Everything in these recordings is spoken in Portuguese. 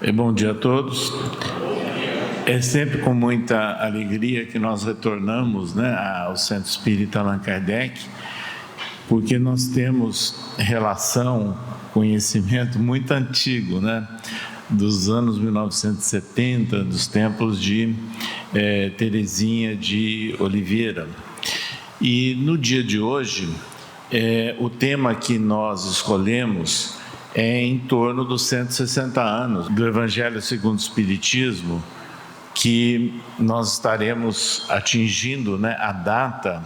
Bom dia a todos. É sempre com muita alegria que nós retornamos, ao Centro Espírita Allan Kardec, porque nós temos relação, conhecimento muito antigo, dos anos 1970, dos tempos de Teresinha de Oliveira. E no dia de hoje, o tema que nós escolhemos é em torno dos 160 anos do Evangelho segundo o Espiritismo, que nós estaremos atingindo a data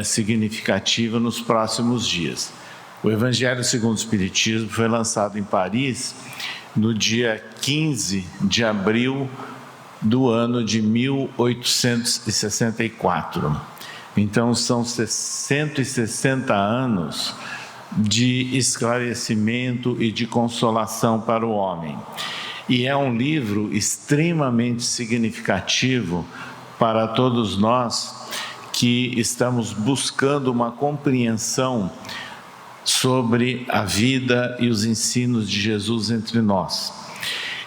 significativa nos próximos dias. O Evangelho segundo o Espiritismo foi lançado em Paris no dia 15 de abril do ano de 1864. Então são 160 anos de esclarecimento e de consolação para o homem. E é um livro extremamente significativo para todos nós que estamos buscando uma compreensão sobre a vida e os ensinos de Jesus entre nós.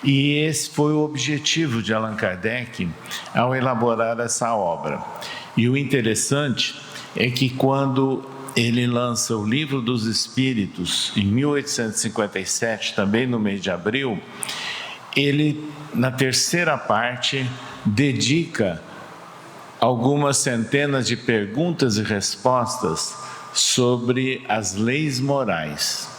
E esse foi o objetivo de Allan Kardec ao elaborar essa obra. E o interessante é que quando ele lança o Livro dos Espíritos, em 1857, também no mês de abril, ele, na terceira parte, dedica algumas centenas de perguntas e respostas sobre as leis morais.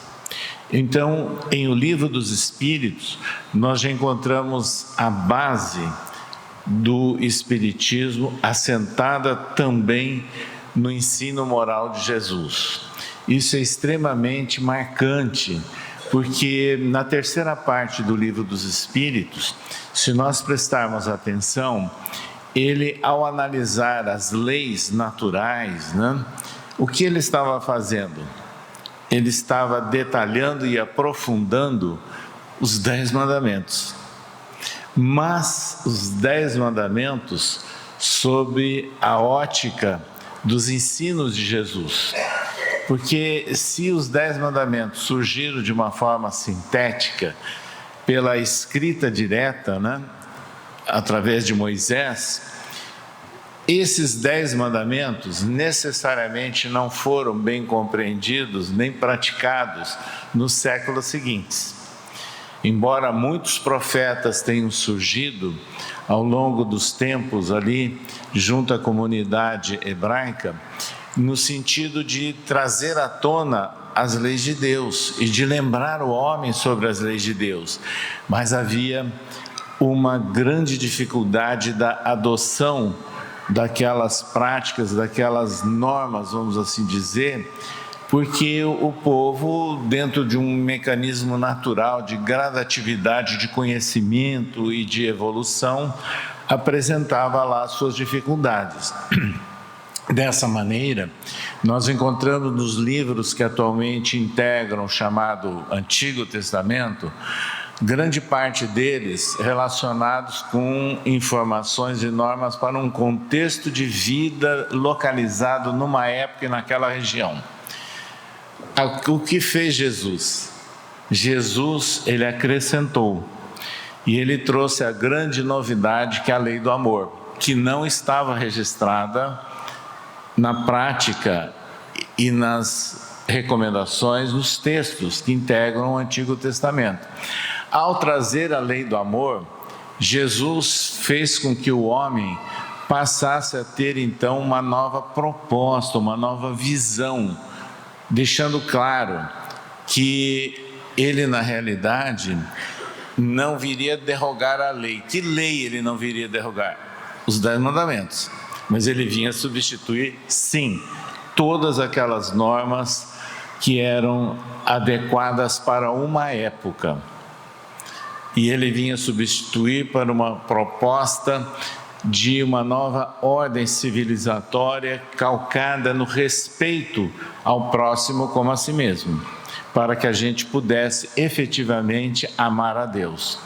Então, em O Livro dos Espíritos, nós já encontramos a base do Espiritismo assentada também no ensino moral de Jesus. Isso é extremamente marcante, porque na terceira parte do Livro dos Espíritos, se nós prestarmos atenção, ele, ao analisar as leis naturais, o que ele estava fazendo? Ele estava detalhando e aprofundando os 10 mandamentos. Mas os 10 mandamentos sob a ótica dos ensinos de Jesus. Porque se os 10 mandamentos surgiram de uma forma sintética, pela escrita direta, através de Moisés, esses 10 mandamentos necessariamente não foram bem compreendidos nem praticados nos séculos seguintes. Embora muitos profetas tenham surgido ao longo dos tempos ali, junto à comunidade hebraica, no sentido de trazer à tona as leis de Deus e de lembrar o homem sobre as leis de Deus. Mas havia uma grande dificuldade da adoção daquelas práticas, daquelas normas, vamos assim dizer, porque o povo, dentro de um mecanismo natural de gradatividade de conhecimento e de evolução, apresentava lá suas dificuldades. Dessa maneira, nós encontramos nos livros que atualmente integram o chamado Antigo Testamento, grande parte deles relacionados com informações e normas para um contexto de vida localizado numa época e naquela região. O que fez Jesus? Jesus, ele acrescentou, e ele trouxe a grande novidade que é a lei do amor, que não estava registrada na prática e nas recomendações, nos textos que integram o Antigo Testamento. Ao trazer a lei do amor, Jesus fez com que o homem passasse a ter então uma nova proposta, uma nova visão, deixando claro que ele, na realidade, não viria derrogar a lei. Que lei ele não viria derrogar? Os 10 mandamentos. Mas ele vinha substituir, sim, todas aquelas normas que eram adequadas para uma época. E ele vinha substituir para uma proposta de uma nova ordem civilizatória calcada no respeito ao próximo como a si mesmo, para que a gente pudesse efetivamente amar a Deus.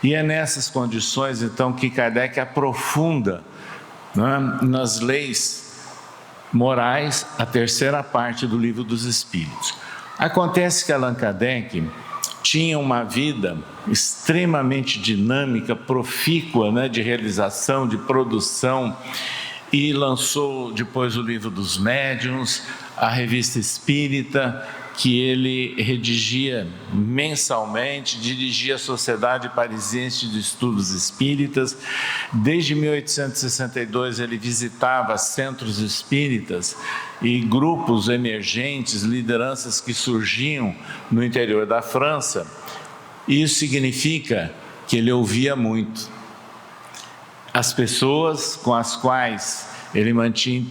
E é nessas condições, então, que Kardec aprofunda nas leis morais a terceira parte do Livro dos Espíritos. Acontece que Allan Kardec tinha uma vida extremamente dinâmica, profícua, né, de realização, de produção, e lançou depois o Livro dos Médiuns, a Revista Espírita, que ele redigia mensalmente, dirigia a Sociedade Parisiense de Estudos Espíritas. Desde 1862 ele visitava centros espíritas e grupos emergentes, lideranças que surgiam no interior da França. Isso significa que ele ouvia muito. As pessoas com as quais ele mantinha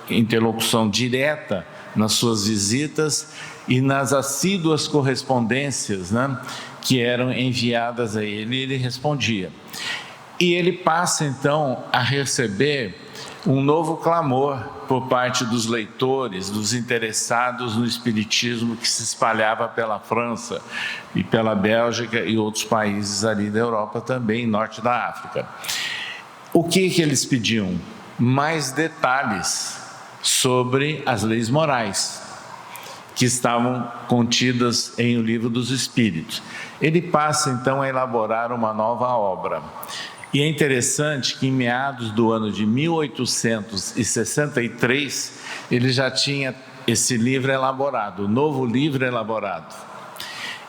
interlocução direta nas suas visitas e nas assíduas correspondências, né, que eram enviadas a ele, ele respondia. E ele passa então a receber um novo clamor por parte dos leitores, dos interessados no espiritismo que se espalhava pela França e pela Bélgica e outros países ali da Europa também, norte da África. O que eles pediam? Mais detalhes sobre as leis morais que estavam contidas em O Livro dos Espíritos. Ele passa então a elaborar uma nova obra. E é interessante que em meados do ano de 1863, ele já tinha esse livro elaborado, o novo livro elaborado.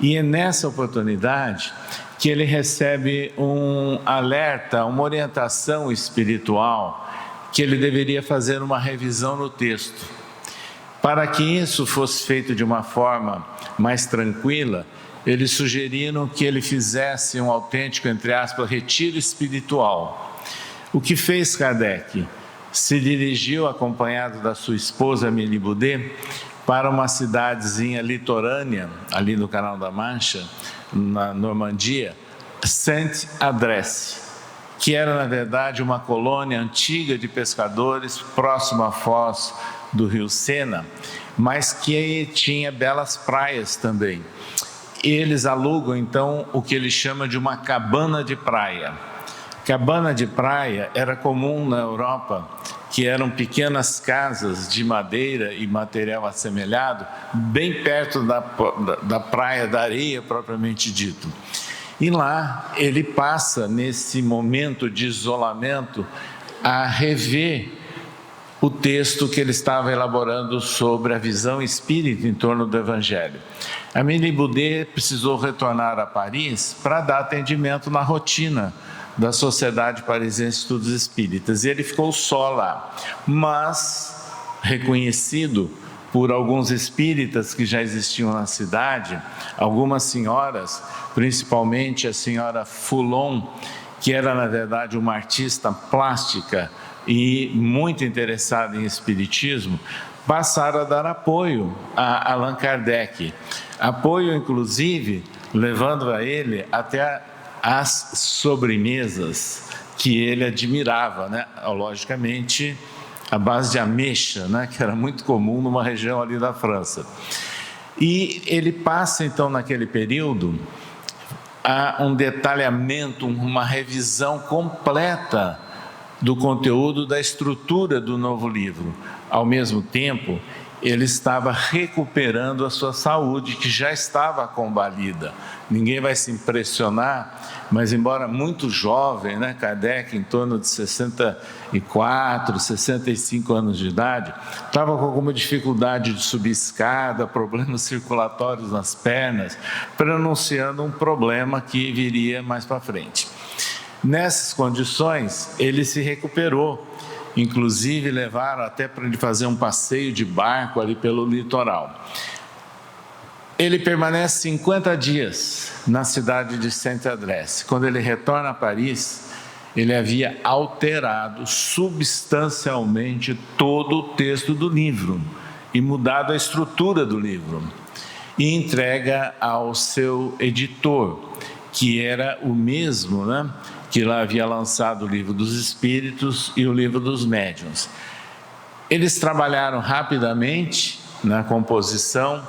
E é nessa oportunidade que ele recebe um alerta, uma orientação espiritual, que ele deveria fazer uma revisão no texto. Para que isso fosse feito de uma forma mais tranquila, eles sugeriram que ele fizesse um autêntico, entre aspas, retiro espiritual. O que fez Kardec? Se dirigiu, acompanhado da sua esposa Amélie Boudet, para uma cidadezinha litorânea, ali no Canal da Mancha, na Normandia, Saint-Adresse, que era, na verdade, uma colônia antiga de pescadores, próxima à foz do rio Sena, mas que tinha belas praias também. Eles alugam, então, o que ele chama de uma cabana de praia. Cabana de praia era comum na Europa, que eram pequenas casas de madeira e material assemelhado, bem perto da praia, da areia propriamente dito. E lá ele passa, nesse momento de isolamento, a rever o texto que ele estava elaborando sobre a visão espírita em torno do Evangelho. Amélie Boudet precisou retornar a Paris para dar atendimento na rotina da Sociedade Parisiense de Estudos Espíritas. E ele ficou só lá, mas reconhecido por alguns espíritas que já existiam na cidade, algumas senhoras, principalmente a senhora Foulon, que era, na verdade, uma artista plástica e muito interessada em espiritismo, passaram a dar apoio a Allan Kardec. Apoio, inclusive, levando a ele até as sobremesas que ele admirava, né? Logicamente, a base de ameixa, né? Que era muito comum numa região ali da França. E ele passa, então, naquele período, a um detalhamento, uma revisão completa do conteúdo, da estrutura do novo livro. Ao mesmo tempo, ele estava recuperando a sua saúde, que já estava combalida. Ninguém vai se impressionar, mas embora muito jovem, né, Kardec, em torno de 64, 65 anos de idade, estava com alguma dificuldade de subir escada, problemas circulatórios nas pernas, pronunciando um problema que viria mais para frente. Nessas condições, ele se recuperou. Inclusive, levaram até para ele fazer um passeio de barco ali pelo litoral. Ele permanece 50 dias na cidade de Saint-Adresse. Quando ele retorna a Paris, ele havia alterado substancialmente todo o texto do livro e mudado a estrutura do livro. E entrega ao seu editor, que era o mesmo, né, que lá havia lançado o Livro dos Espíritos e o Livro dos Médiuns. Eles trabalharam rapidamente na composição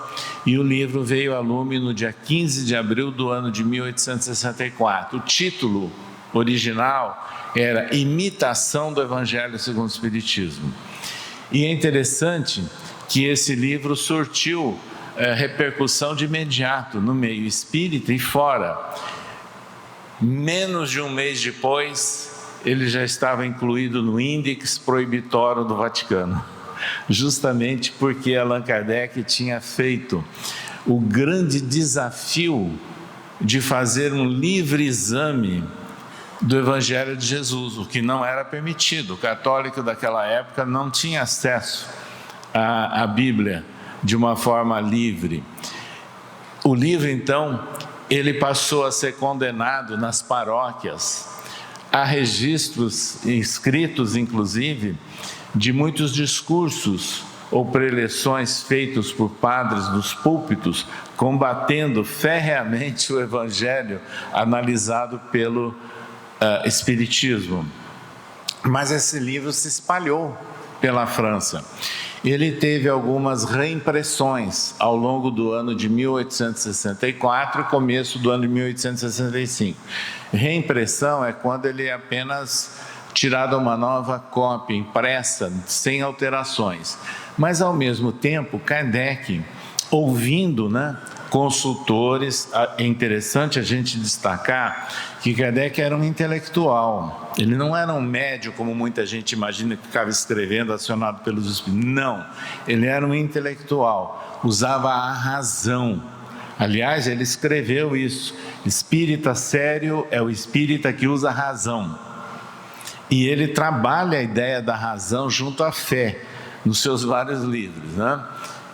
e o livro veio a lume no dia 15 de abril do ano de 1864. O título original era Imitação do Evangelho segundo o Espiritismo. E é interessante que esse livro surtiu repercussão de imediato no meio espírita e fora. Menos de um mês depois, ele já estava incluído no Index Prohibitorum do Vaticano, justamente porque Allan Kardec tinha feito o grande desafio de fazer um livre exame do Evangelho de Jesus, o que não era permitido. O católico daquela época não tinha acesso à Bíblia de uma forma livre. O livro, então, ele passou a ser condenado nas paróquias. Há registros escritos, inclusive, de muitos discursos ou preleções feitos por padres dos púlpitos, combatendo ferreamente o Evangelho analisado pelo Espiritismo. Mas esse livro se espalhou pela França. Ele teve algumas reimpressões ao longo do ano de 1864 e começo do ano de 1865. Reimpressão é quando ele é apenas tirado uma nova cópia, impressa, sem alterações. Mas, ao mesmo tempo, Kardec, ouvindo, consultores, é interessante a gente destacar que Kardec era um intelectual, ele não era um médium como muita gente imagina, que ficava escrevendo acionado pelos espíritos. Não, ele era um intelectual, usava a razão. Aliás, ele escreveu isso: espírita sério é o espírita que usa a razão. E ele trabalha a ideia da razão junto à fé nos seus vários livros,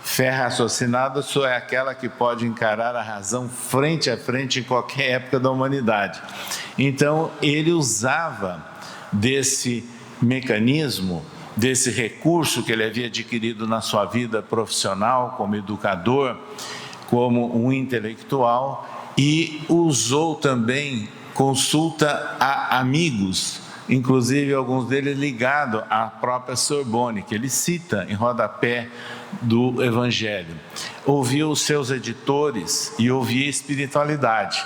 Fé raciocinada só é aquela que pode encarar a razão frente a frente em qualquer época da humanidade. Então, ele usava desse mecanismo, desse recurso que ele havia adquirido na sua vida profissional, como educador, como um intelectual, e usou também consulta a amigos, inclusive alguns deles ligados à própria Sorbonne, que ele cita em rodapé do Evangelho. Ouviu os seus editores e ouvia espiritualidade.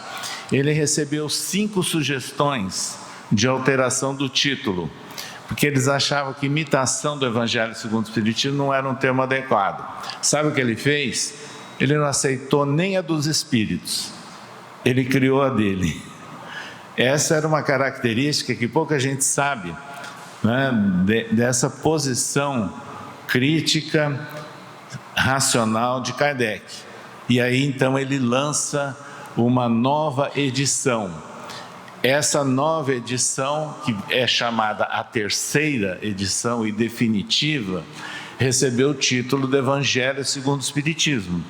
Ele recebeu 5 sugestões de alteração do título, porque eles achavam que imitação do Evangelho segundo o Espiritismo não era um termo adequado. Sabe o que ele fez? Ele não aceitou nem a dos espíritos, ele criou a dele. Essa era uma característica que pouca gente sabe, dessa posição crítica, racional de Kardec. E aí então ele lança uma nova edição. Essa nova edição, que é chamada a terceira edição e definitiva, recebeu o título do Evangelho segundo o Espiritismo.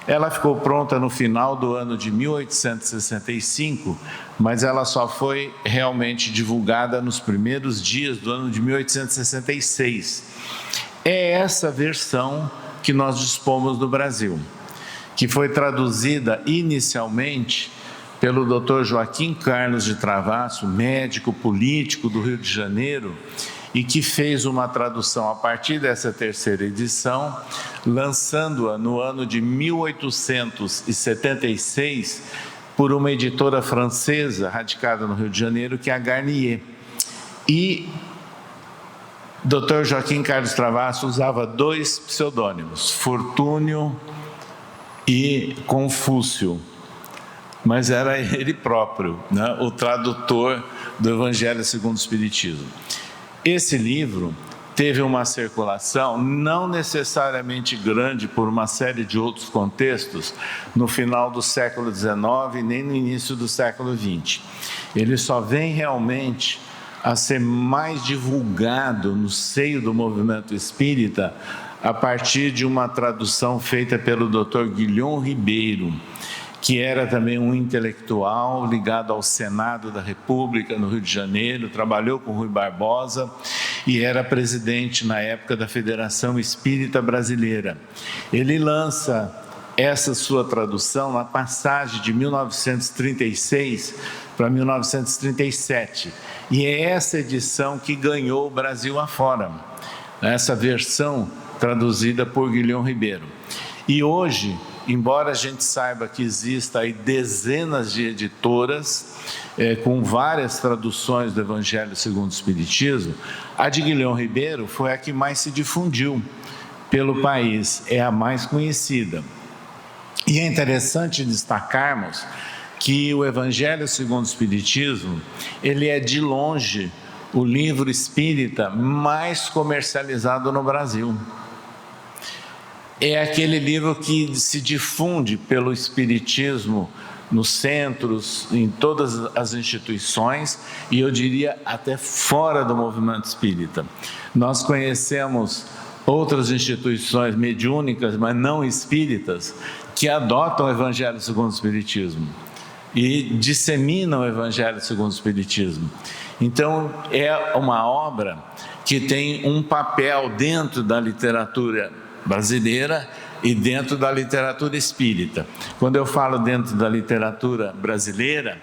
Ela ficou pronta no final do ano de 1865, mas ela só foi realmente divulgada nos primeiros dias do ano de 1866. É essa versão que nós dispomos no Brasil, que foi traduzida inicialmente pelo Dr. Joaquim Carlos de Travasso, médico político do Rio de Janeiro, e que fez uma tradução a partir dessa terceira edição, lançando-a no ano de 1876 por uma editora francesa radicada no Rio de Janeiro, que é a Garnier. E Dr. Joaquim Carlos Travasso usava 2 pseudônimos, Fortúnio e Confúcio, mas era ele próprio, o tradutor do Evangelho segundo o Espiritismo. Esse livro teve uma circulação não necessariamente grande por uma série de outros contextos no final do século XIX nem no início do século XX. Ele só vem realmente a ser mais divulgado no seio do movimento espírita a partir de uma tradução feita pelo Dr. Guilhom Ribeiro, que era também um intelectual ligado ao Senado da República no Rio de Janeiro, trabalhou com Rui Barbosa e era presidente na época da Federação Espírita Brasileira. Ele lança essa sua tradução na passagem de 1936 para 1937, e é essa edição que ganhou o Brasil afora, essa versão traduzida por Guilhom Ribeiro. E hoje, embora a gente saiba que existam aí dezenas de editoras com várias traduções do Evangelho segundo o Espiritismo, a de Guilhom Ribeiro foi a que mais se difundiu pelo país, é a mais conhecida. E é interessante destacarmos que o Evangelho segundo o Espiritismo, ele é de longe o livro espírita mais comercializado no Brasil. É aquele livro que se difunde pelo Espiritismo nos centros, em todas as instituições, e eu diria até fora do movimento espírita. Nós conhecemos outras instituições mediúnicas, mas não espíritas, que adotam o Evangelho segundo o Espiritismo e disseminam o Evangelho segundo o Espiritismo. Então, é uma obra que tem um papel dentro da literatura brasileira e dentro da literatura espírita. Quando eu falo dentro da literatura brasileira,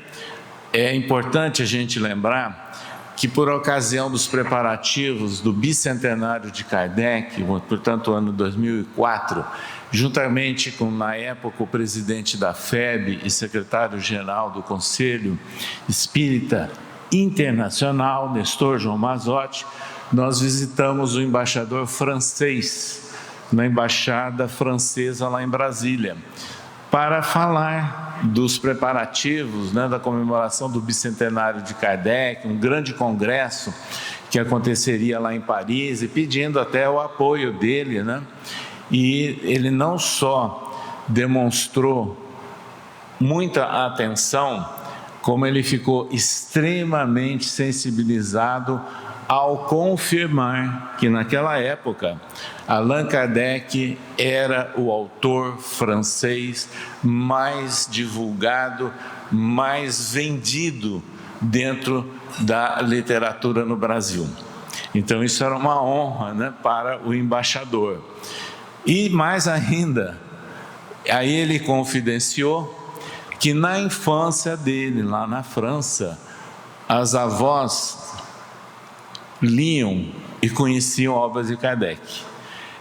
é importante a gente lembrar que, por ocasião dos preparativos do bicentenário de Kardec, portanto, ano 2004, juntamente com, na época, o presidente da FEB e secretário-geral do Conselho Espírita Internacional, Nestor João Mazzotti, nós visitamos o embaixador francês na embaixada francesa lá em Brasília, para falar dos preparativos, da comemoração do bicentenário de Kardec, um grande congresso que aconteceria lá em Paris, e pedindo até o apoio dele, E ele não só demonstrou muita atenção, como ele ficou extremamente sensibilizado ao confirmar que, naquela época, Allan Kardec era o autor francês mais divulgado, mais vendido dentro da literatura no Brasil. Então, isso era uma honra, para o embaixador. E mais ainda, aí ele confidenciou que na infância dele, lá na França, as avós liam e conheciam obras de Kardec.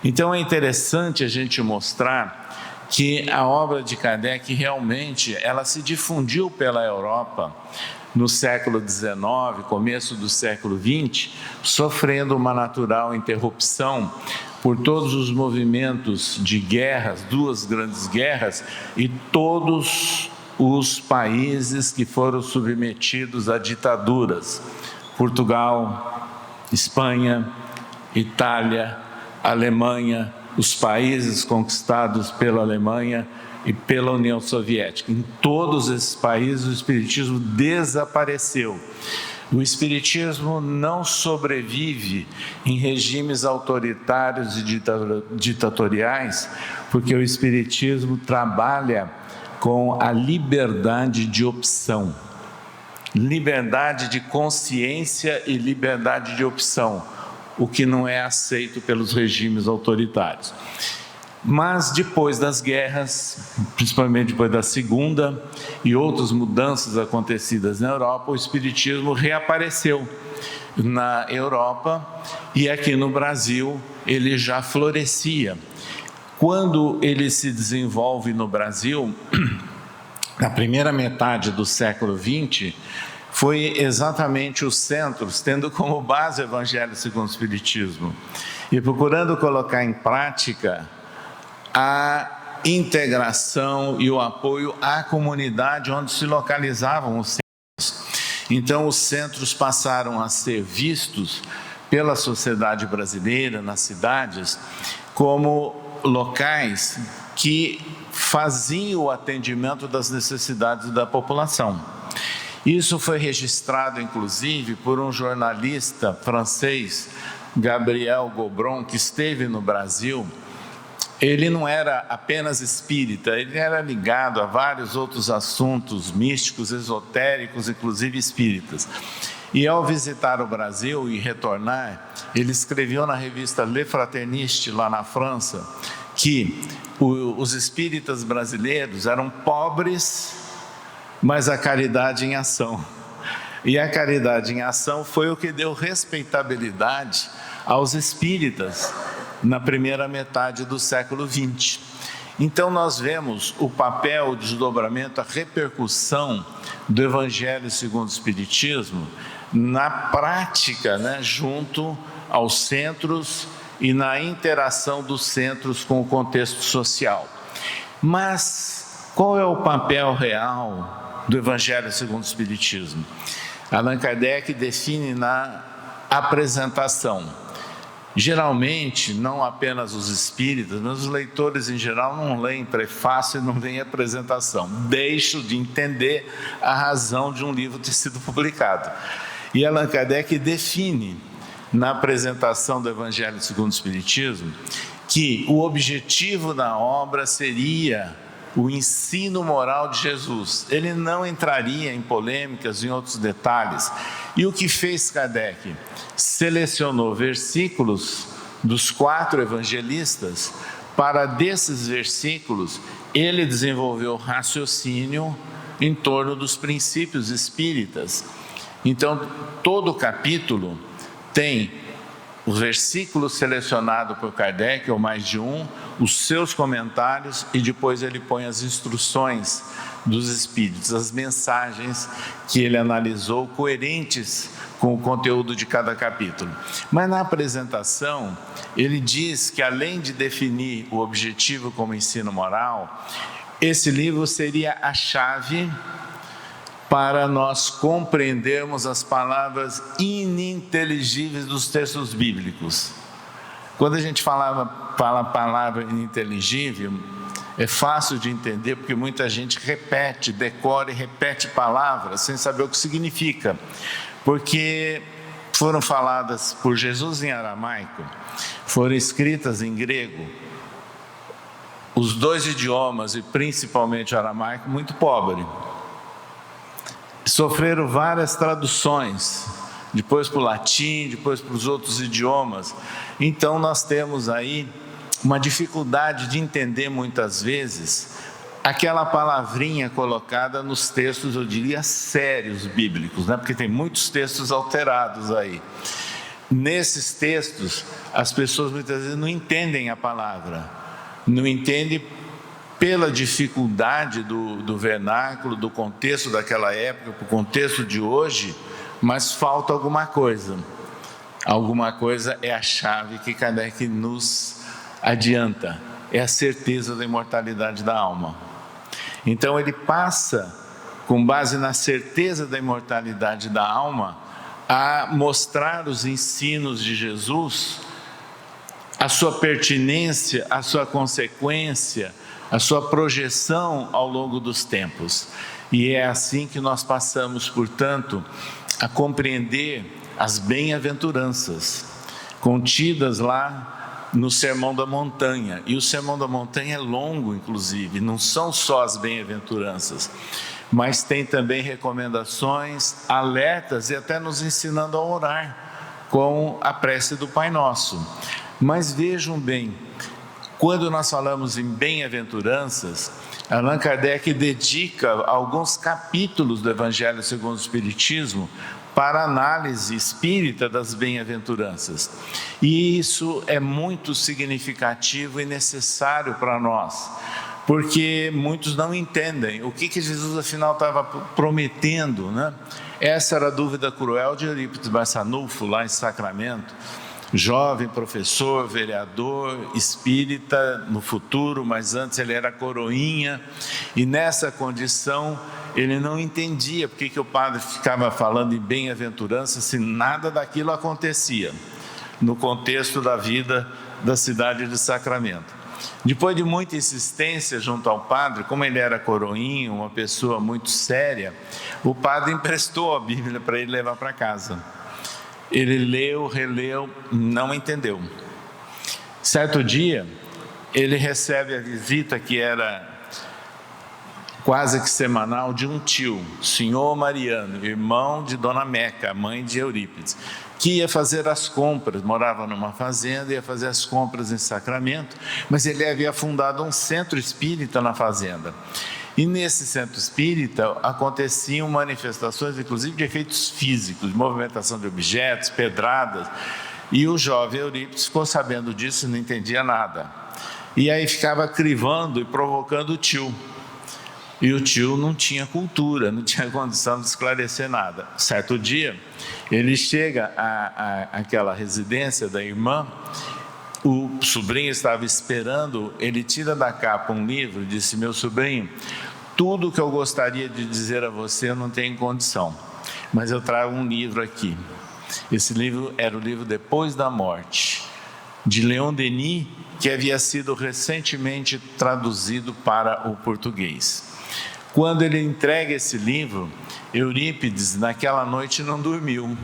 Então é interessante a gente mostrar que a obra de Kardec realmente ela se difundiu pela Europa no século XIX, começo do século XX, sofrendo uma natural interrupção por todos os movimentos de guerras, duas grandes guerras, e todos os países que foram submetidos a ditaduras: Portugal, Espanha, Itália, Alemanha, os países conquistados pela Alemanha e pela União Soviética. Em todos esses países o Espiritismo desapareceu. O Espiritismo não sobrevive em regimes autoritários e ditatoriais, porque o Espiritismo trabalha com a liberdade de opção. Liberdade de consciência e liberdade de opção, o que não é aceito pelos regimes autoritários. Mas depois das guerras, principalmente depois da Segunda e outras mudanças acontecidas na Europa, o Espiritismo reapareceu na Europa e aqui no Brasil ele já florescia. Quando ele se desenvolve no Brasil, na primeira metade do século XX, foi exatamente os centros, tendo como base o Evangelho segundo o Espiritismo, e procurando colocar em prática a integração e o apoio à comunidade onde se localizavam os centros. Então, os centros passaram a ser vistos pela sociedade brasileira, nas cidades, como locais que faziam o atendimento das necessidades da população. Isso foi registrado, inclusive, por um jornalista francês, Gabriel Gobron, que esteve no Brasil. Ele não era apenas espírita, ele era ligado a vários outros assuntos místicos, esotéricos, inclusive espíritas. E ao visitar o Brasil e retornar, ele escreveu na revista Le Fraterniste, lá na França, que os espíritas brasileiros eram pobres, mas a caridade em ação. E a caridade em ação foi o que deu respeitabilidade aos espíritas na primeira metade do século XX. Então nós vemos o papel, o desdobramento, a repercussão do Evangelho segundo o Espiritismo na prática, junto aos centros e na interação dos centros com o contexto social. Mas qual é o papel real do Evangelho segundo o Espiritismo? Allan Kardec define na apresentação. Geralmente, não apenas os espíritas, mas os leitores em geral não leem prefácio e não leem apresentação. Deixam de entender a razão de um livro ter sido publicado. E Allan Kardec define na apresentação do Evangelho segundo o Espiritismo que o objetivo da obra seria o ensino moral de Jesus. Ele não entraria em polêmicas, em outros detalhes. E o que fez Kardec? Selecionou versículos dos 4 evangelistas, para desses versículos ele desenvolveu raciocínio em torno dos princípios espíritas. Então, todo capítulo tem o versículo selecionado por Kardec, ou mais de um, os seus comentários, e depois ele põe as instruções dos espíritos, as mensagens que ele analisou, coerentes com o conteúdo de cada capítulo. Mas na apresentação, ele diz que além de definir o objetivo como ensino moral, esse livro seria a chave para nós compreendermos as palavras ininteligíveis dos textos bíblicos. Quando a gente fala a palavra ininteligível, é fácil de entender, porque muita gente repete, decora e repete palavras sem saber o que significa, porque foram faladas por Jesus em aramaico, foram escritas em grego, os 2 idiomas, e principalmente o aramaico, muito pobre. Sofreram várias traduções, depois para o latim, depois para os outros idiomas. Então nós temos aí uma dificuldade de entender muitas vezes aquela palavrinha colocada nos textos, eu diria, sérios bíblicos, né? Porque tem muitos textos alterados aí. Nesses textos, as pessoas muitas vezes não entendem a palavra, não entendem pela dificuldade do vernáculo, do contexto daquela época, para o contexto de hoje, mas falta alguma coisa. Alguma coisa é a chave que Kardec nos adianta, é a certeza da imortalidade da alma. Então ele passa, com base na certeza da imortalidade da alma, a mostrar os ensinos de Jesus, a sua pertinência, a sua consequência, a sua projeção ao longo dos tempos. E é assim que nós passamos, portanto, a compreender as bem-aventuranças contidas lá no Sermão da Montanha. E o Sermão da Montanha é longo, inclusive, não são só as bem-aventuranças, mas tem também recomendações, alertas e até nos ensinando a orar com a prece do Pai Nosso. Mas vejam bem, quando nós falamos em bem-aventuranças, Allan Kardec dedica alguns capítulos do Evangelho segundo o Espiritismo para análise espírita das bem-aventuranças. E isso é muito significativo e necessário para nós, porque muitos não entendem o que Jesus afinal estava prometendo, né? Essa era a dúvida cruel de Eurípides Barçanufo, lá em Sacramento. Jovem, professor, vereador, espírita no futuro, mas antes ele era coroinha, e nessa condição ele não entendia porque que o padre ficava falando em bem-aventurança se nada daquilo acontecia no contexto da vida da cidade de Sacramento. Depois de muita insistência junto ao padre, como ele era coroinha, uma pessoa muito séria, o padre emprestou a Bíblia para ele levar para casa. Ele leu, releu, não entendeu. Certo dia, ele recebe a visita que era quase que semanal de um tio, senhor Mariano, irmão de Dona Meca, mãe de Eurípides, que ia fazer as compras, morava numa fazenda, ia fazer as compras em Sacramento, mas ele havia fundado um centro espírita na fazenda. E nesse centro espírita aconteciam manifestações, inclusive de efeitos físicos, de movimentação de objetos, pedradas. E o jovem Eurípides ficou sabendo disso e não entendia nada. E aí ficava crivando e provocando o tio. E o tio não tinha cultura, não tinha condição de esclarecer nada. Certo dia, ele chega àquela residência da irmã. o sobrinho estava esperando, ele tira da capa um livro e disse: meu sobrinho, tudo que eu gostaria de dizer a você eu não tenho condição, mas eu trago um livro aqui. Esse livro era o livro Depois da Morte, de Leon Denis, que havia sido recentemente traduzido para o português. Quando ele entrega esse livro, Eurípides naquela noite não dormiu.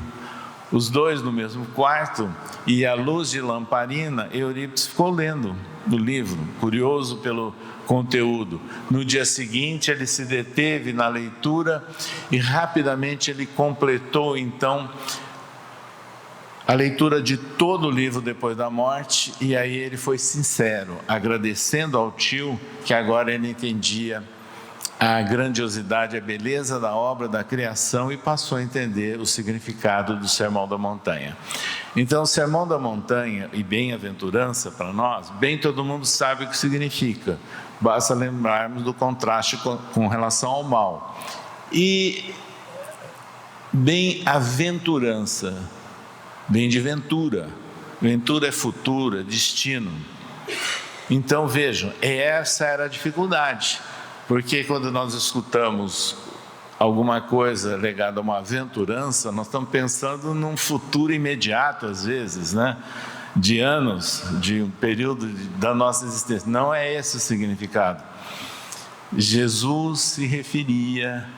Os dois no mesmo quarto, e à luz de lamparina, Eurípides ficou lendo o livro, curioso pelo conteúdo. No dia seguinte, ele se deteve na leitura e rapidamente ele completou, então, a leitura de todo o livro Depois da Morte, e aí ele foi sincero, agradecendo ao tio que agora ele entendia a grandiosidade, a beleza da obra da criação, e passou a entender o significado do Sermão da Montanha. Então, o Sermão da Montanha e bem-aventurança para nós, bem todo mundo sabe o que significa, basta lembrarmos do contraste com relação ao mal. E bem-aventurança, bem de ventura, ventura é futura, destino. Então vejam, essa era a dificuldade. Porque quando nós escutamos alguma coisa ligada a uma aventurança, nós estamos pensando num futuro imediato, às vezes, né? De anos, de um período da nossa existência. Não é esse o significado. Jesus se referia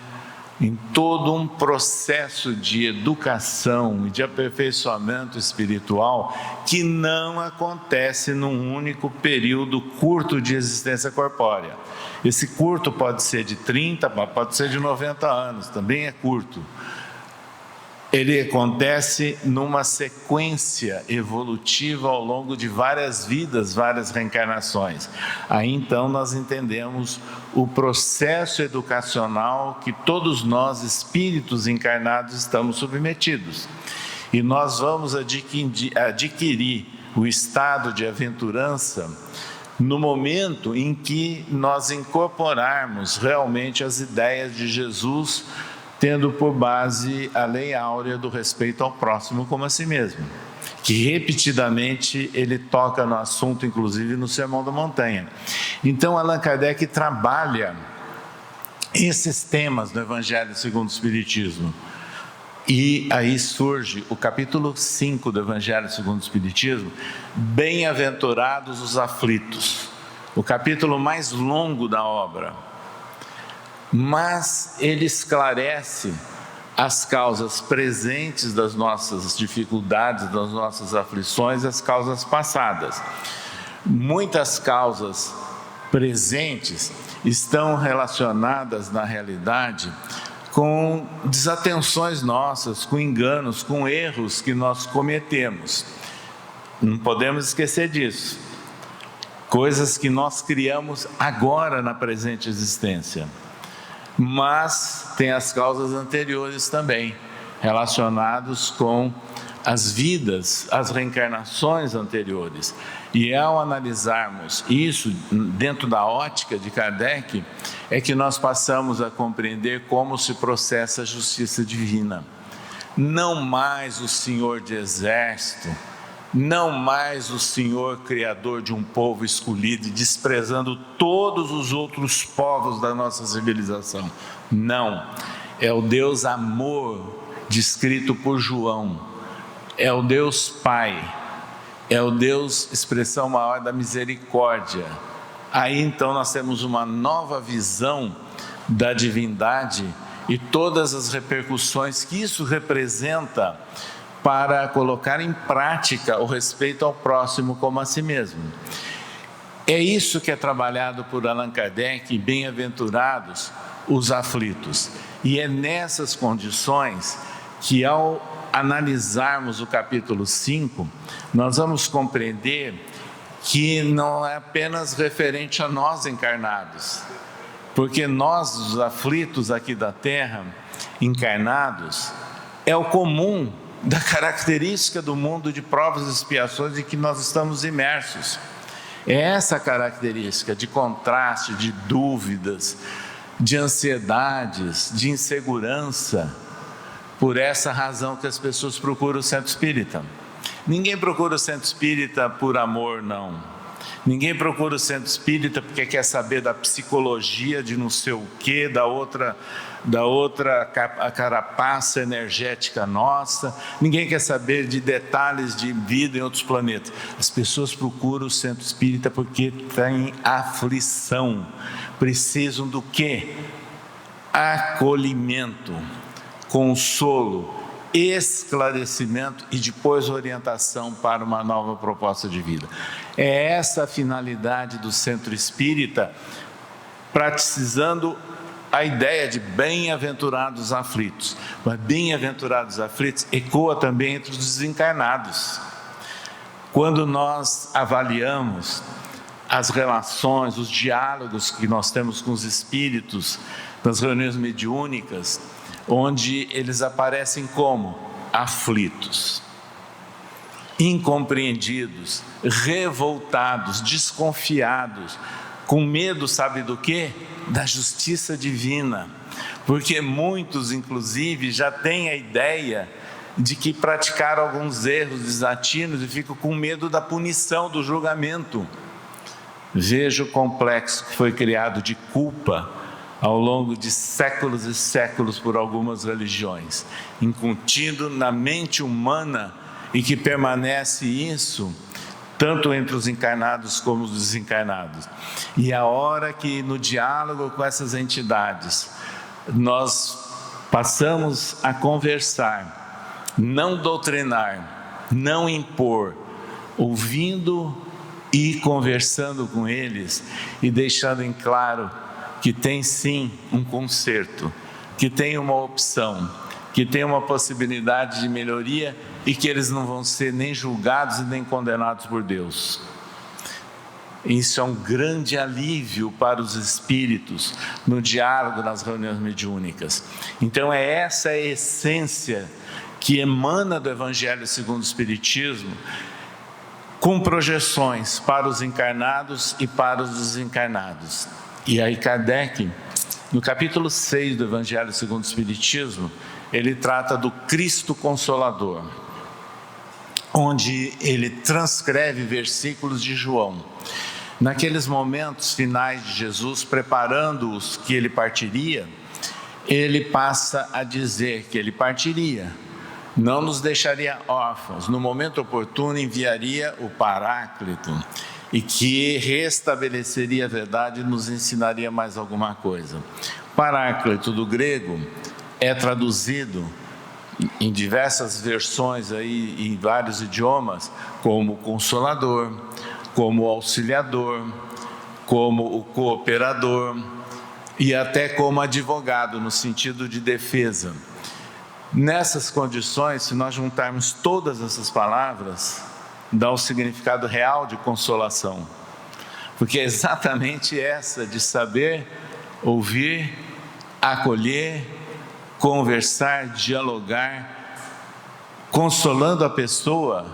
em todo um processo de educação e de aperfeiçoamento espiritual que não acontece num único período curto de existência corpórea. Esse curto pode ser de 30, pode ser de 90 anos, também é curto. Ele acontece numa sequência evolutiva ao longo de várias vidas, várias reencarnações. Aí então nós entendemos o processo educacional que todos nós, espíritos encarnados, estamos submetidos. E nós vamos adquirir o estado de aventurança no momento em que nós incorporarmos realmente as ideias de Jesus, tendo por base a lei áurea do respeito ao próximo como a si mesmo, que repetidamente ele toca no assunto, inclusive no Sermão da Montanha. Então Allan Kardec trabalha esses temas no Evangelho segundo o Espiritismo. E aí surge o capítulo 5 do Evangelho segundo o Espiritismo, Bem-aventurados os aflitos, o capítulo mais longo da obra. Mas ele esclarece as causas presentes das nossas dificuldades, das nossas aflições, as causas passadas. Muitas causas presentes estão relacionadas, na realidade, com desatenções nossas, com enganos, com erros que nós cometemos. Não podemos esquecer disso. Coisas que nós criamos agora na presente existência. Mas tem as causas anteriores também, relacionadas com as vidas, as reencarnações anteriores. E ao analisarmos isso dentro da ótica de Kardec, é que nós passamos a compreender como se processa a justiça divina. Não mais o Senhor de exército, não mais o Senhor criador de um povo escolhido e desprezando todos os outros povos da nossa civilização. Não, é o Deus amor descrito por João, é o Deus Pai, é o Deus expressão maior da misericórdia. Aí então nós temos uma nova visão da divindade e todas as repercussões que isso representa para colocar em prática o respeito ao próximo como a si mesmo. É isso que é trabalhado por Allan Kardec, bem-aventurados os aflitos. E é nessas condições que, ao analisarmos o capítulo 5, nós vamos compreender que não é apenas referente a nós encarnados, porque nós, os aflitos aqui da Terra, encarnados, é o comum da característica do mundo de provas e expiações em que nós estamos imersos. É essa característica de contraste, de dúvidas, de ansiedades, de insegurança. Por essa razão que as pessoas procuram o centro espírita. Ninguém procura o centro espírita por amor, não. Ninguém procura o centro espírita porque quer saber da psicologia de não sei o quê, da outra a carapaça energética nossa. Ninguém quer saber de detalhes de vida em outros planetas. As pessoas procuram o centro espírita porque têm aflição. Precisam do quê? Acolhimento, consolo, esclarecimento e depois orientação para uma nova proposta de vida. É essa a finalidade do centro espírita, praticizando a ideia de bem-aventurados aflitos. Mas bem-aventurados aflitos ecoa também entre os desencarnados. Quando nós avaliamos as relações, os diálogos que nós temos com os espíritos nas reuniões mediúnicas, onde eles aparecem como aflitos, incompreendidos, revoltados, desconfiados, com medo, sabe do quê? Da justiça divina, porque muitos, inclusive, já têm a ideia de que praticaram alguns erros desatinos e ficam com medo da punição, do julgamento. Veja o complexo que foi criado de culpa ao longo de séculos e séculos por algumas religiões, incutindo na mente humana, e que permanece isso tanto entre os encarnados como os desencarnados. E a hora que no diálogo com essas entidades nós passamos a conversar, não doutrinar, não impor, ouvindo e conversando com eles e deixando em claro que tem sim um conserto, que tem uma opção, que tem uma possibilidade de melhoria e que eles não vão ser nem julgados e nem condenados por Deus. Isso é um grande alívio para os espíritos no diálogo nas reuniões mediúnicas. Então é essa a essência que emana do Evangelho segundo o Espiritismo, com projeções para os encarnados e para os desencarnados. E aí Kardec, no capítulo 6 do Evangelho segundo o Espiritismo, ele trata do Cristo Consolador, onde ele transcreve versículos de João. Naqueles momentos finais de Jesus, preparando-os que ele partiria, ele passa a dizer que ele partiria, não nos deixaria órfãos, no momento oportuno enviaria o Paráclito, e que restabeleceria a verdade e nos ensinaria mais alguma coisa. Paráclito do grego é traduzido em diversas versões aí, em vários idiomas, como consolador, como auxiliador, como o cooperador e até como advogado, no sentido de defesa. Nessas condições, se nós juntarmos todas essas palavras, dá o significado real de consolação, porque é exatamente essa de saber ouvir, acolher, conversar, dialogar, consolando a pessoa,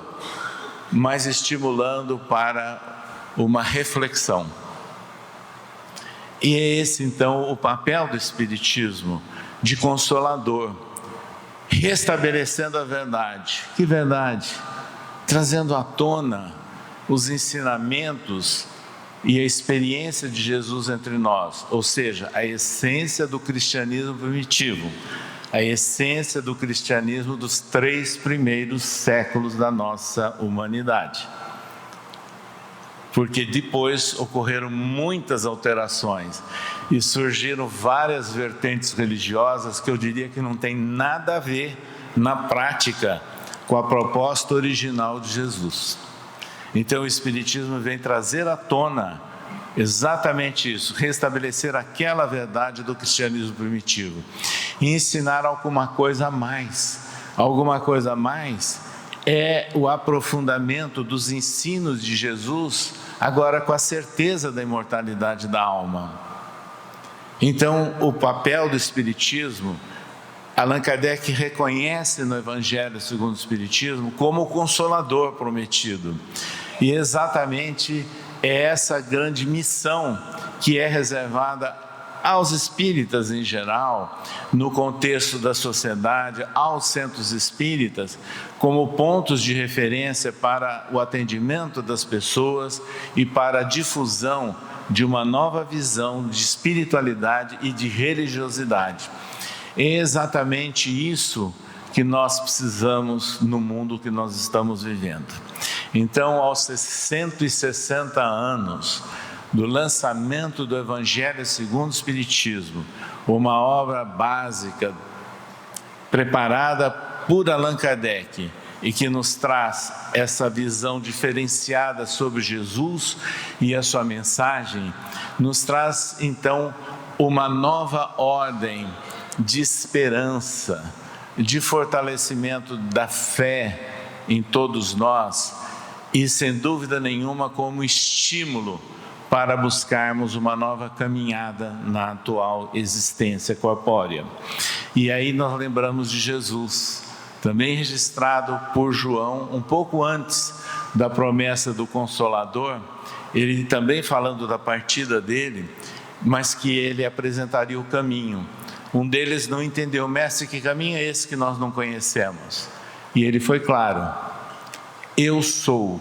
mas estimulando para uma reflexão. E é esse então o papel do Espiritismo, de consolador, restabelecendo a verdade. Que verdade? Trazendo à tona os ensinamentos e a experiência de Jesus entre nós, ou seja, a essência do cristianismo primitivo, a essência do cristianismo dos 3 primeiros séculos da nossa humanidade. Porque depois ocorreram muitas alterações e surgiram várias vertentes religiosas que eu diria que não tem nada a ver na prática com a proposta original de Jesus. Então o Espiritismo vem trazer à tona exatamente isso, restabelecer aquela verdade do cristianismo primitivo e ensinar alguma coisa a mais. Alguma coisa a mais é o aprofundamento dos ensinos de Jesus, agora com a certeza da imortalidade da alma. Então o papel do Espiritismo, Allan Kardec reconhece no Evangelho segundo o Espiritismo como o consolador prometido. E exatamente é essa grande missão que é reservada aos espíritas em geral, no contexto da sociedade, aos centros espíritas, como pontos de referência para o atendimento das pessoas e para a difusão de uma nova visão de espiritualidade e de religiosidade. É exatamente isso que nós precisamos no mundo que nós estamos vivendo. Então, aos 160 anos do lançamento do Evangelho segundo o Espiritismo, uma obra básica preparada por Allan Kardec e que nos traz essa visão diferenciada sobre Jesus e a sua mensagem, nos traz então uma nova ordem de esperança, de fortalecimento da fé em todos nós e, sem dúvida nenhuma, como estímulo para buscarmos uma nova caminhada na atual existência corpórea. E aí nós lembramos de Jesus, também registrado por João, um pouco antes da promessa do Consolador, ele também falando da partida dele, mas que ele apresentaria o caminho. Um deles não entendeu: mestre, que caminho é esse que nós não conhecemos? E ele foi claro: eu sou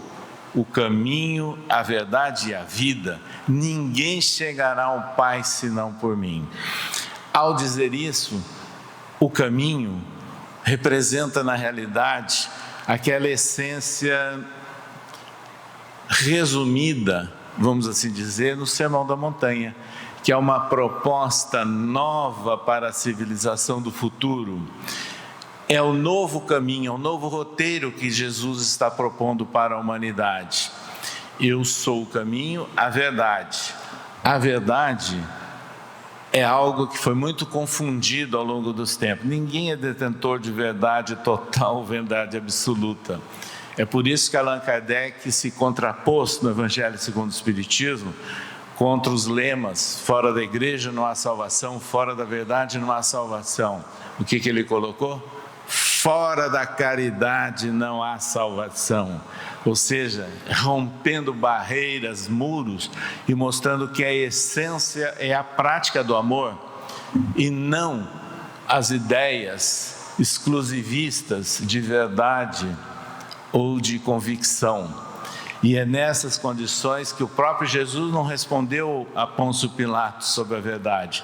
o caminho, a verdade e a vida, ninguém chegará ao Pai senão por mim. Ao dizer isso, o caminho representa na realidade aquela essência resumida, vamos assim dizer, no Sermão da Montanha, que é uma proposta nova para a civilização do futuro. É o novo caminho, é o novo roteiro que Jesus está propondo para a humanidade. Eu sou o caminho, a verdade. A verdade é algo que foi muito confundido ao longo dos tempos. Ninguém é detentor de verdade total, verdade absoluta. É por isso que Allan Kardec se contrapôs no Evangelho segundo o Espiritismo contra os lemas: fora da igreja não há salvação, fora da verdade não há salvação. O que ele colocou? Fora da caridade não há salvação. Ou seja, rompendo barreiras, muros e mostrando que a essência é a prática do amor e não as ideias exclusivistas de verdade ou de convicção. E é nessas condições que o próprio Jesus não respondeu a Pôncio Pilatos sobre a verdade,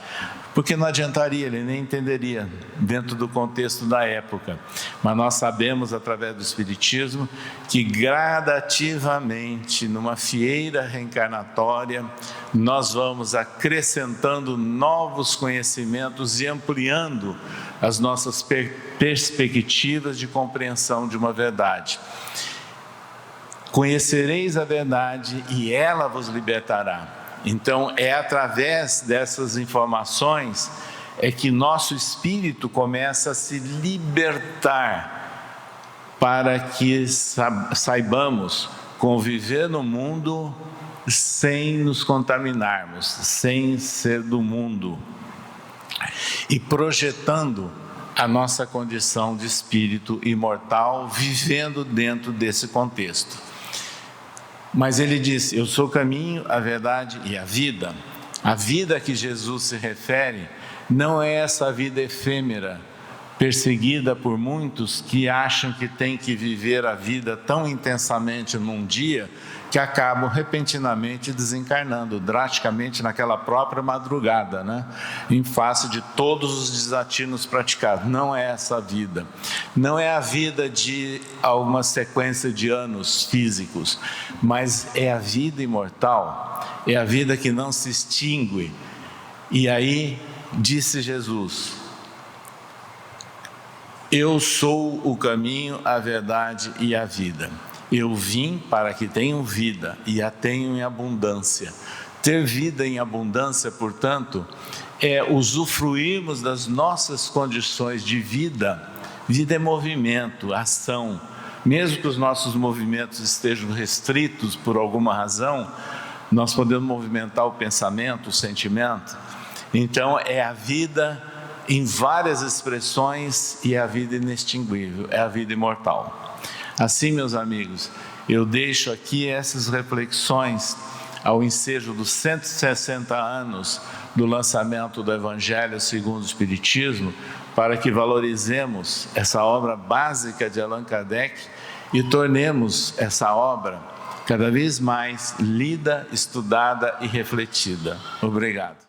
porque não adiantaria, ele nem entenderia dentro do contexto da época. Mas nós sabemos, através do Espiritismo, que gradativamente, numa fieira reencarnatória, nós vamos acrescentando novos conhecimentos e ampliando as nossas perspectivas de compreensão de uma verdade. Conhecereis a verdade e ela vos libertará. Então, é através dessas informações que nosso espírito começa a se libertar para que saibamos conviver no mundo sem nos contaminarmos, sem ser do mundo e projetando a nossa condição de espírito imortal, vivendo dentro desse contexto. Mas ele disse: eu sou o caminho, a verdade e a vida. A vida a que Jesus se refere não é essa vida efêmera, perseguida por muitos que acham que tem que viver a vida tão intensamente num dia que acabam repentinamente desencarnando, drasticamente naquela própria madrugada, né? Em face de todos os desatinos praticados. Não é essa a vida. Não é a vida de alguma sequência de anos físicos, mas é a vida imortal, é a vida que não se extingue. E aí, disse Jesus: eu sou o caminho, a verdade e a vida. Eu vim para que tenham vida e a tenham em abundância. Ter vida em abundância, portanto, é usufruirmos das nossas condições de vida. Vida é movimento, ação. Mesmo que os nossos movimentos estejam restritos por alguma razão, nós podemos movimentar o pensamento, o sentimento. Então, é a vida em várias expressões e é a vida inextinguível, é a vida imortal. Assim, meus amigos, eu deixo aqui essas reflexões ao ensejo dos 160 anos do lançamento do Evangelho segundo o Espiritismo, para que valorizemos essa obra básica de Allan Kardec e tornemos essa obra cada vez mais lida, estudada e refletida. Obrigado.